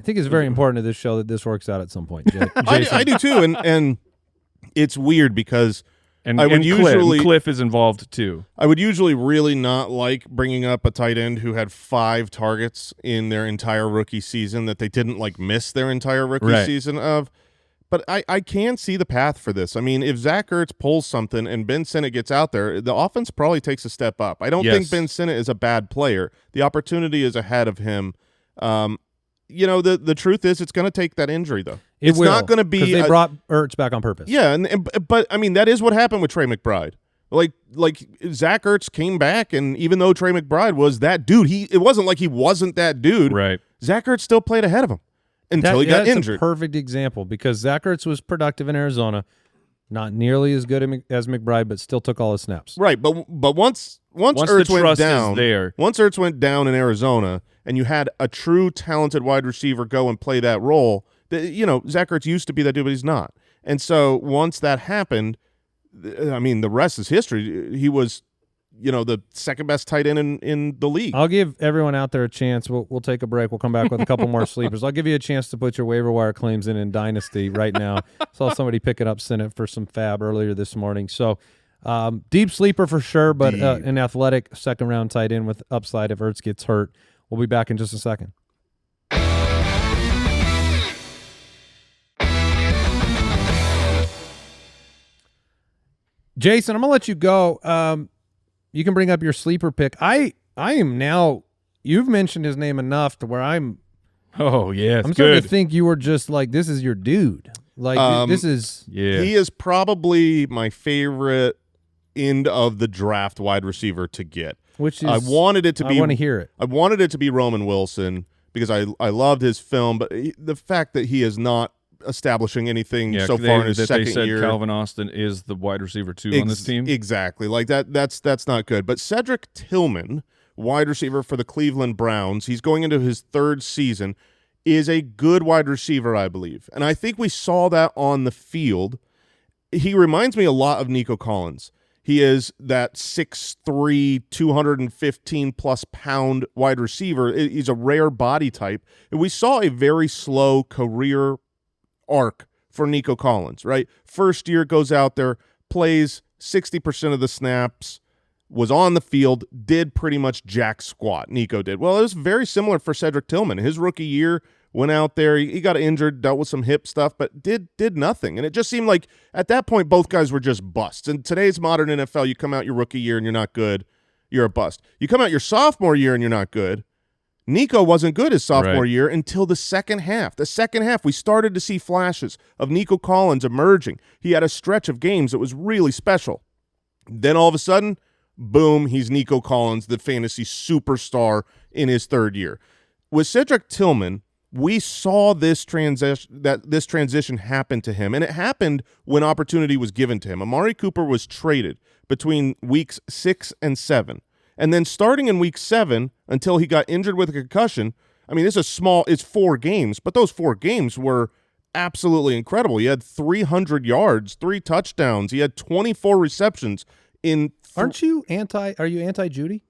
think it's very important to this show that this works out at some point. I do too, and it's weird because Cliff is involved too. I would usually really not like bringing up a tight end who had 5 targets in their entire rookie season that they didn't miss their entire rookie season of. But I can see the path for this. I mean, if Zach Ertz pulls something and Ben Sinnott gets out there, the offense probably takes a step up. I don't think Ben Sinnott is a bad player. The opportunity is ahead of him. The truth is it's going to take that injury, though. It's not going to be because they brought Ertz back on purpose. Yeah, but I mean that is what happened with Trey McBride. Like Zach Ertz came back, and even though Trey McBride was that dude, it wasn't like he wasn't that dude. Right. Zach Ertz still played ahead of him until he got injured. That's a perfect example because Zach Ertz was productive in Arizona, not nearly as good as McBride, but still took all his snaps. Right, but once Ertz went down, once Ertz went down in Arizona, and you had a true talented wide receiver go and play that role, Zach Ertz used to be that dude, but he's not. And so once that happened, I mean, the rest is history. He was the second best tight end in the league. I'll give everyone out there a chance. We'll take a break. We'll come back with a couple more sleepers. I'll give you a chance to put your waiver wire claims in Dynasty right now. Saw somebody picking up Sinnott for some fab earlier this morning. So deep sleeper for sure, but an athletic second-round tight end with upside if Ertz gets hurt. We'll be back in just a second. Jason, I'm going to let you go. You can bring up your sleeper pick. I am now – you've mentioned his name enough to where I'm – Oh, yeah, I'm starting to think you were just like, this is your dude. Like, this is – Yeah. He is probably my favorite end of the draft wide receiver to get. Which is – I wanted it to be – I want to hear it. I wanted it to be Roman Wilson because I loved his film, but the fact that he is not establishing anything so far in his second they said year. Calvin Austin is the wide receiver too on this team. Exactly. Like that's not good. But Cedric Tillman, wide receiver for the Cleveland Browns, he's going into his third season, is a good wide receiver, I believe. And I think we saw that on the field. He reminds me a lot of Nico Collins. He is that 6'3", 215-plus pound wide receiver. He's a rare body type. And we saw a very slow career arc for Nico Collins, right? First year goes out there, plays 60% of the snaps, was on the field, did pretty much jack squat. Nico did. Well, it was very similar for Cedric Tillman. His rookie year, went out there, he got injured, dealt with some hip stuff, but did nothing. And it just seemed like at that point both guys were just busts. In today's modern NFL, you come out your rookie year and you're not good, you're a bust. You come out your sophomore year and you're not good. Nico wasn't good his sophomore year until the second half. The second half, we started to see flashes of Nico Collins emerging. He had a stretch of games that was really special. Then all of a sudden, boom, he's Nico Collins, the fantasy superstar in his third year. With Cedric Tillman, we saw this transition happen to him, and it happened when opportunity was given to him. Amari Cooper was traded between weeks 6 and 7. And then starting in week 7 until he got injured with a concussion, I mean, it's 4 games, but those 4 games were absolutely incredible. He had 300 yards, 3 touchdowns. He had 24 receptions in Are you anti-Judy?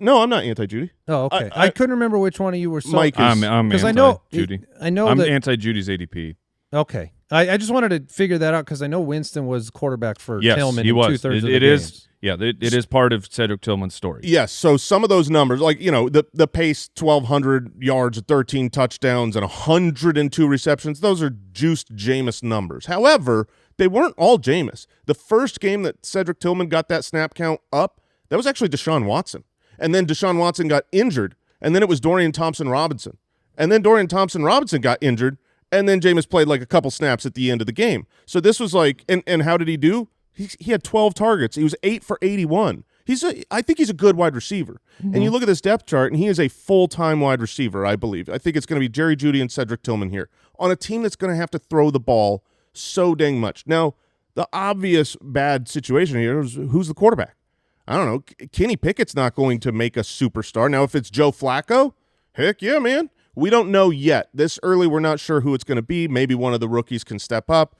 No, I'm not anti-Judy. Oh, okay. I couldn't remember which one of you were. Mike is. I'm anti-Judy. I'm anti-Judy's ADP. Okay. I just wanted to figure that out because I know Winston was quarterback for Tillman he in was. 2/3 of the it games. is. Yeah, it is part of Cedric Tillman's story. Yes, so some of those numbers, like, the pace, 1,200 yards, 13 touchdowns, and 102 receptions, those are juiced Jameis numbers. However, they weren't all Jameis. The first game that Cedric Tillman got that snap count up, that was actually Deshaun Watson. And then Deshaun Watson got injured, and then it was Dorian Thompson-Robinson. And then Dorian Thompson-Robinson got injured, and then Jameis played like a couple snaps at the end of the game. So this was like, and how did he do? He had 12 targets. He was 8 for 81. I think he's a good wide receiver. Mm-hmm. And you look at this depth chart, and he is a full-time wide receiver, I believe. I think it's going to be Jerry Jeudy and Cedric Tillman here on a team that's going to have to throw the ball so dang much. Now, the obvious bad situation here is who's the quarterback? I don't know. Kenny Pickett's not going to make a superstar. Now, if it's Joe Flacco, heck yeah, man. We don't know yet. This early, we're not sure who it's going to be. Maybe one of the rookies can step up.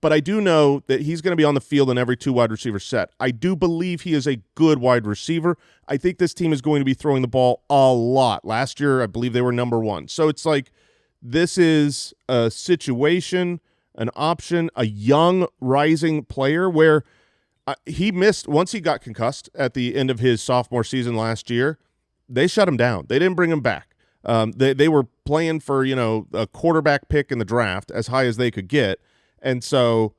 But I do know that he's going to be on the field in every 2 wide receiver set. I do believe he is a good wide receiver. I think this team is going to be throwing the ball a lot. Last year, I believe they were number 1. So it's like this is a situation, an option, a young rising player where he missed once he got concussed at the end of his sophomore season last year. They shut him down. They didn't bring him back. They were playing for a quarterback pick in the draft as high as they could get. And so,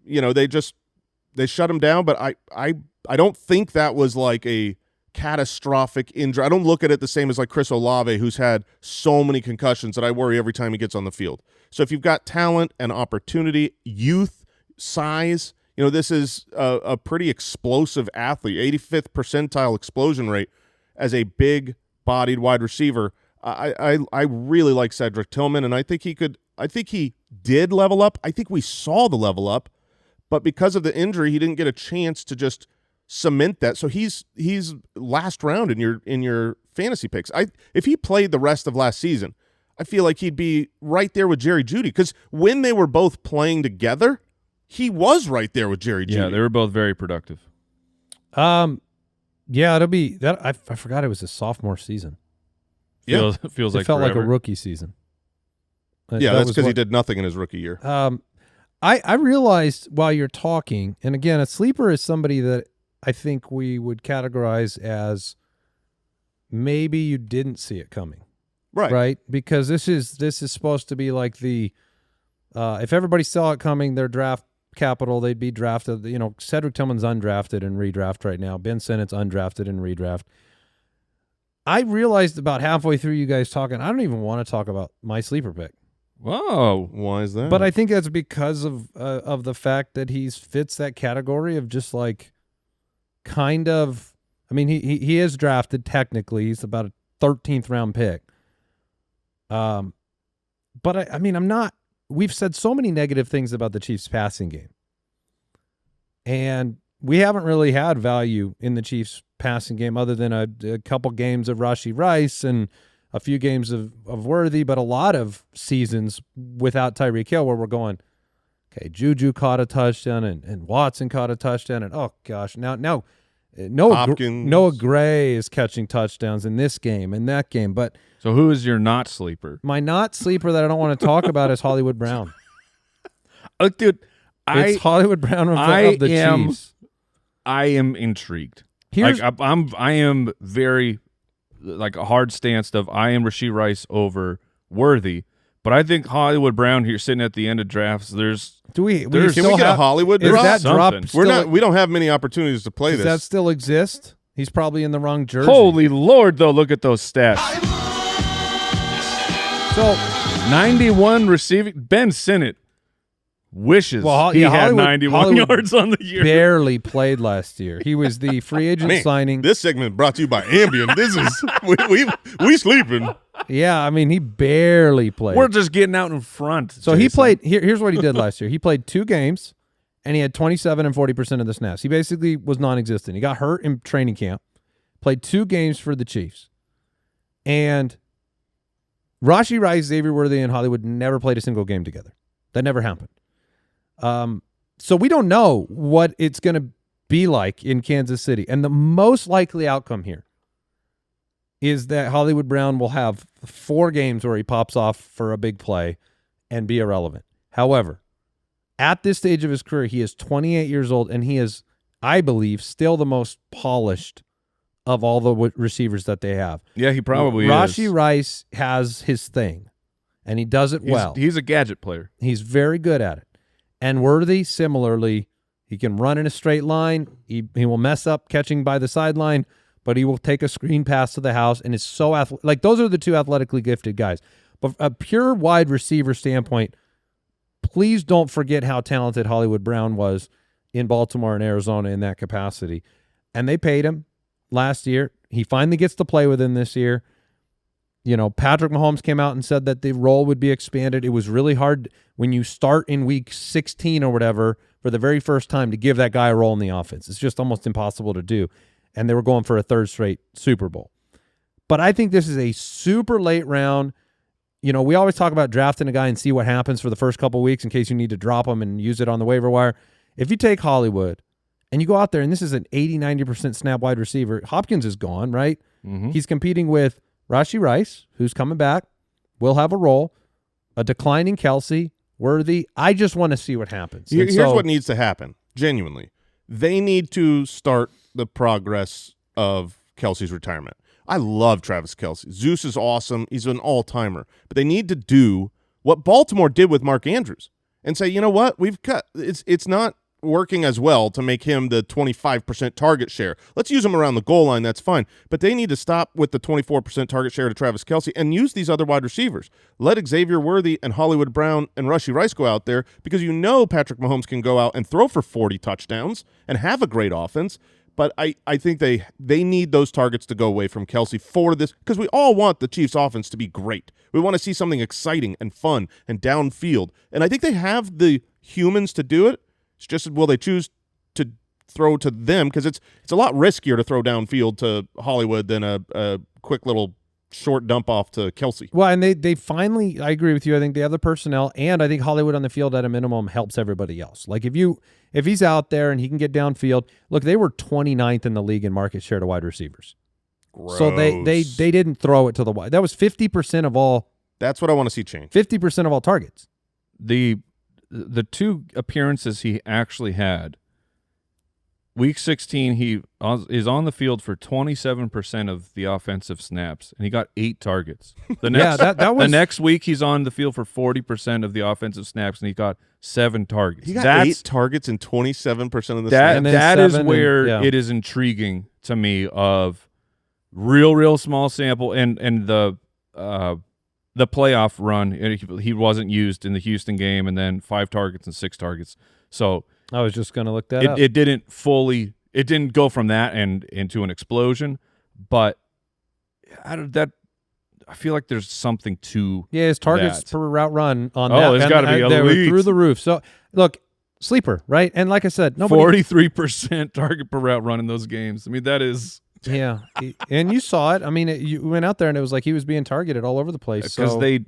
they shut him down, but I don't think that was like a catastrophic injury. I don't look at it the same as like Chris Olave, who's had so many concussions that I worry every time he gets on the field. So if you've got talent and opportunity, youth, size, this is a pretty explosive athlete, 85th percentile explosion rate as a big-bodied wide receiver. I really like Cedric Tillman, and I think he did level up. I think we saw the level up, but because of the injury, he didn't get a chance to just cement that. So he's last round in your fantasy picks. If he played the rest of last season, I feel like he'd be right there with Jerry Jeudy, because when they were both playing together, he was right there with Jerry Jeudy. Yeah, they were both very productive. Yeah, it'll be that. I forgot it was his sophomore season. Yeah. Feels It like felt like forever. a rookie season. Yeah, that's because he did nothing in his rookie year. I realized while you're talking, and again, a sleeper is somebody that I think we would categorize as maybe you didn't see it coming. Right? Because this is supposed to be like the if everybody saw it coming, their draft capital, they'd be drafted. You know, Cedric Tillman's undrafted in redraft right now. Ben Sinnott's undrafted in redraft. I realized about halfway through you guys talking, I don't even want to talk about my sleeper pick. Whoa. Why is that? But I think that's because of the fact that he fits that category of just like kind of. I mean, he is drafted technically. He's about a 13th round pick. But I mean, I'm not. We've said so many negative things about the Chiefs' passing game, and we haven't really had value in the Chiefs' passing game other than a couple games of Rashee Rice and a few games of Worthy, but a lot of seasons without Tyreek Hill where we're going, okay, Juju caught a touchdown and Watson caught a touchdown, and oh gosh, now Noah Gray is catching touchdowns in this game and that game. But So who is your not sleeper? my not sleeper that I don't want to talk about is Hollywood Brown. Dude, It's Hollywood Brown of the Chiefs. I am intrigued. Here's- Like I am very like a hard stance of I am Rashee Rice over Worthy, but I think Hollywood Brown here sitting at the end of drafts. Do we Can we still get a have Hollywood is drop? that drop Something. still, We don't have many opportunities to play does this. that still exist? He's probably in the wrong jersey. Holy Lord, though, look at those stats. So 91 receiving. Ben Sinnott wishes he had Hollywood- 91 Hollywood yards on the year. barely played last year. He was the free agent Man, signing. This segment brought to you by Ambien. This is we sleeping. Yeah, I mean, he barely played. We're just getting out in front. So he Jason. played. Here's what he did last year. He played 2 games, and he had 27 and 40% of the snaps. He basically was non-existent. He got hurt in training camp. Played 2 games for the Chiefs, and Rashee Rice, Xavier Worthy, and Hollywood never played a single game together. That never happened. So we don't know what it's going to be like in Kansas City, and the most likely outcome here is that Hollywood Brown will have 4 games where he pops off for a big play and be irrelevant. However, at this stage of his career, he is 28 years old, and he is, I believe, still the most polished of all the receivers that they have. Yeah, he probably Rashee is. Rice has his thing, and he does it well. He's a gadget player. He's very good at it. And Worthy, similarly, he can run in a straight line. He will mess up catching by the sideline, but he will take a screen pass to the house and is so athletic. Like, those are the 2 athletically gifted guys. But a pure wide receiver standpoint, please don't forget how talented Hollywood Brown was in Baltimore and Arizona in that capacity. And they paid him last year. He finally gets to play with him this year. You know, Patrick Mahomes came out and said that the role would be expanded. It was really hard when you start in week 16 or whatever for the very first time to give that guy a role in the offense. It's just almost impossible to do. And they were going for a 3rd straight Super Bowl. But I think this is a super late round. You know, we always talk about drafting a guy and see what happens for the first couple weeks in case you need to drop him and use it on the waiver wire. If you take Hollywood and you go out there and this is an 80-90% snap wide receiver, Hopkins is gone, right? Mm-hmm. He's competing with Rashee Rice, who's coming back, will have a role, a declining Kelsey, Worthy. I just want to see what happens. Here's what needs to happen, genuinely. They need to start the progress of Kelsey's retirement. I love Travis Kelce. Zeus is awesome. He's an all-timer. But they need to do what Baltimore did with Mark Andrews and say, you know what? We've cut. It's not working as well to make him the 25% target share. Let's use him around the goal line. That's fine. But they need to stop with the 24% target share to Travis Kelce and use these other wide receivers. Let Xavier Worthy and Hollywood Brown and Rashee Rice go out there because you know Patrick Mahomes can go out and throw for 40 touchdowns and have a great offense. But I think they need those targets to go away from Kelce for this because we all want the Chiefs offense to be great. We want to see something exciting and fun and downfield. And I think they have the humans to do it. It's just, will they choose to throw to them? Because it's a lot riskier to throw downfield to Hollywood than a quick little short dump off to Kelsey. Well, and they finally, I agree with you. I think they have the personnel, and I think Hollywood on the field at a minimum helps everybody else. Like if he's out there and he can get downfield, look, they were 29th in the league in market share to wide receivers. Gross. So they didn't throw it to the wide. That was 50% of all. That's what I want to see change. 50% of all targets. The 2 appearances he actually had, Week 16, he is on the field for 27% of the offensive snaps, and he got 8 targets. The next, that was the next week, he's on the field for 40% of the offensive snaps, and he got 7 targets. He got 8 targets and 27% of the snaps. That is where it is intriguing to me of real small sample and the playoff run. He wasn't used in the Houston game, and then 5 targets and 6 targets. So I was just going to look that up. It didn't go from that and into an explosion, but I feel like there's something to his targets per route run on that. Oh, it's got to be elite. Through the roof. So, look, sleeper, right? And like I said, 43% target per route run in those games. I mean, that is... Yeah, and you saw it. I mean, you went out there, and it was like he was being targeted all over the place. Because they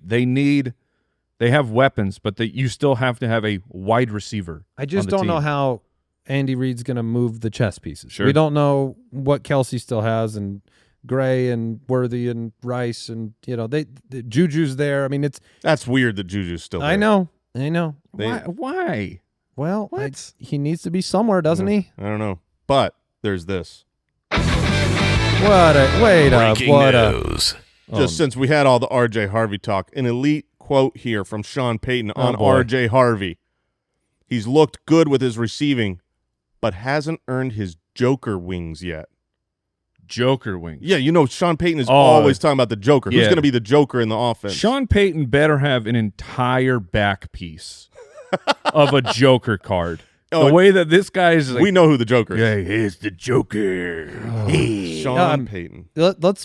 have weapons, but you still have to have a wide receiver. I just don't know how Andy Reid's going to move the chess pieces. Sure. We don't know what Kelsey still has, and Gray and Worthy and Rice, and the Juju's there. I mean, that's weird that Juju's still there. I know. Why? Well, he needs to be somewhere, doesn't he? I don't know, but there's this. Breaking news. Since we had all the R.J. Harvey talk, an elite quote here from Sean Payton on R.J. Harvey. He's looked good with his receiving, but hasn't earned his Joker wings yet. Joker wings? Yeah, Sean Payton is always talking about the Joker. Who's going to be the Joker in the offense? Sean Payton better have an entire back piece of a Joker card. The way that this guy is, we know who the Joker is. Yeah, he's the Joker. Sean Payton. Let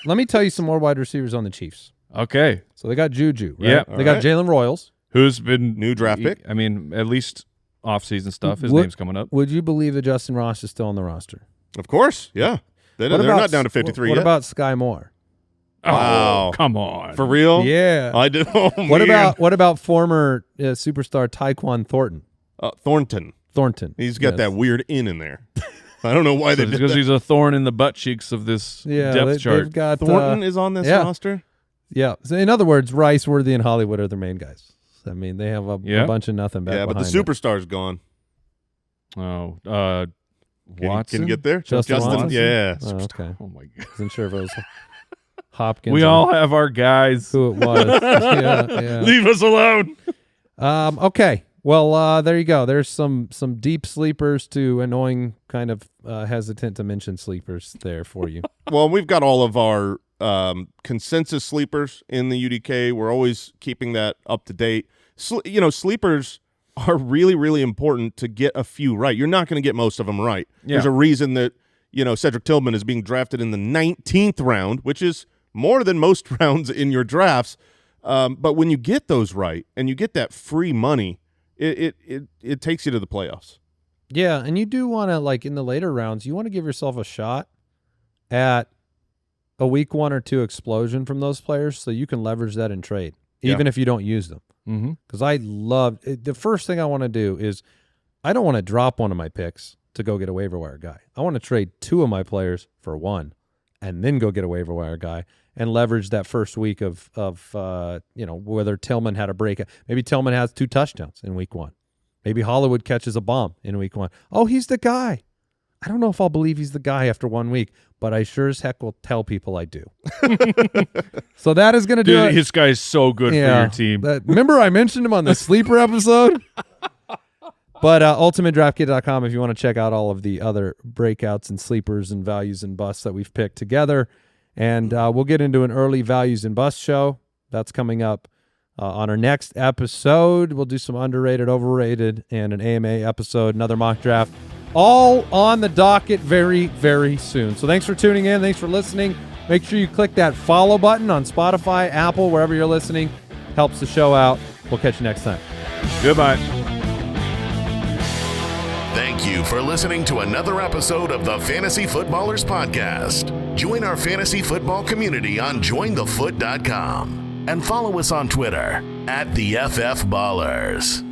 me tell you some more wide receivers on the Chiefs. Okay. So they got Juju, right? Yeah. They got Jalen Royals, who's been new draft pick. I mean, at least off-season stuff. His name's coming up. Would you believe that Justin Ross is still on the roster? Of course, yeah. They're not down to 53 yet. What about Sky Moore? Wow, come on, for real? Yeah, I did. Oh, what about former superstar Tyquan Thornton? Thornton. He's got that weird in there. I don't know why they did that. Because he's a thorn in the butt cheeks of this depth chart. They've got, Thornton is on this roster? Yeah. So in other words, Rice, Worthy, and Hollywood are their main guys. I mean, they have a bunch of nothing back behind. Yeah, but the superstar's gone. Oh, Can Watson? you get there? Justin Watson? Yeah. Oh, okay. Oh, my God. Wasn't sure if it was Hopkins. We all have our guys. Who it was. Yeah. Leave us alone. Okay. Well, there you go. There's some deep sleepers to annoying, kind of hesitant to mention sleepers there for you. Well, we've got all of our consensus sleepers in the UDK. We're always keeping that up to date. Sleepers are really, really important to get a few right. You're not going to get most of them right. Yeah. There's a reason that Cedric Tillman is being drafted in the 19th round, which is more than most rounds in your drafts. But when you get those right and you get that free money, it takes you to the playoffs. Yeah, and you do want to, like in the later rounds, you want to give yourself a shot at a week 1 or 2 explosion from those players so you can leverage that in trade, even if you don't use them. Because I love – the first thing I want to do is I don't want to drop one of my picks to go get a waiver wire guy. I want to trade 2 of my players for 1 and then go get a waiver wire guy and leverage that first week of whether Tillman had a breakout. Maybe Tillman has 2 touchdowns in week 1. Maybe Hollywood catches a bomb in week 1. Oh, he's the guy. I don't know if I'll believe he's the guy after 1 week, but I sure as heck will tell people I do. So that is going to do it. This guy's so good for your team. Remember I mentioned him on the sleeper episode? But ultimatedraftkit.com if you want to check out all of the other breakouts and sleepers and values and busts that we've picked together. And we'll get into an early values and bust show. That's coming up on our next episode. We'll do some underrated, overrated, and an AMA episode, another mock draft. All on the docket very, very soon. So thanks for tuning in. Thanks for listening. Make sure you click that follow button on Spotify, Apple, wherever you're listening. Helps the show out. We'll catch you next time. Goodbye. Thank you for listening to another episode of the Fantasy Footballers Podcast. Join our fantasy football community on jointhefoot.com and follow us on Twitter @TheFFBallers.